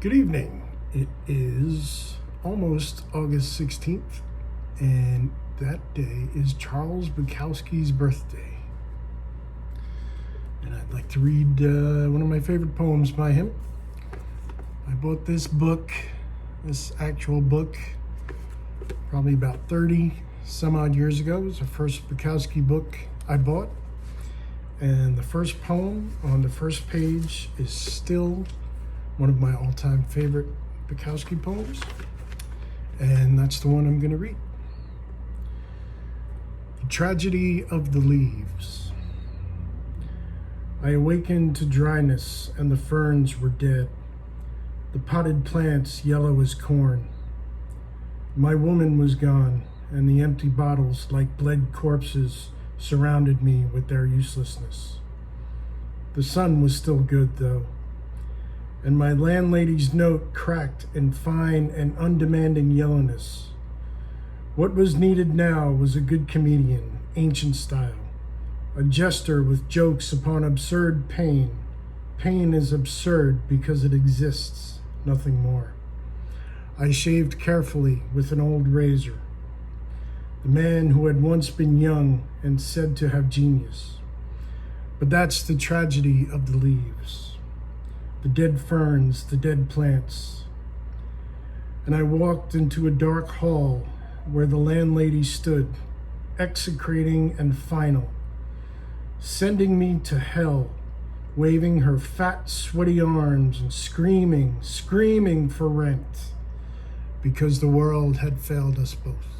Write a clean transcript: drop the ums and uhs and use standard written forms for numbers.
Good evening. It is almost August 16th, and that day is Charles Bukowski's birthday. And I'd like to read one of my favorite poems by him. I bought this actual book, probably about 30 some odd years ago. It was the first Bukowski book I bought. And the first poem on the first page is still one of my all-time favorite Bukowski poems, and that's the one I'm going to read. The Tragedy of the Leaves. I awakened to dryness, and the ferns were dead, the potted plants yellow as corn. My woman was gone, and the empty bottles, like bled corpses, surrounded me with their uselessness. The sun was still good, though, and my landlady's note cracked in fine and undemanding yellowness. What was needed now was a good comedian, ancient style, a jester with jokes upon absurd pain. Pain is absurd because it exists, nothing more. I shaved carefully with an old razor. The man who had once been young and said to have genius. But that's the tragedy of the leaves. The dead ferns, the dead plants. And I walked into a dark hall where the landlady stood, execrating and final, sending me to hell, waving her fat, sweaty arms and screaming for rent, because the world had failed us both.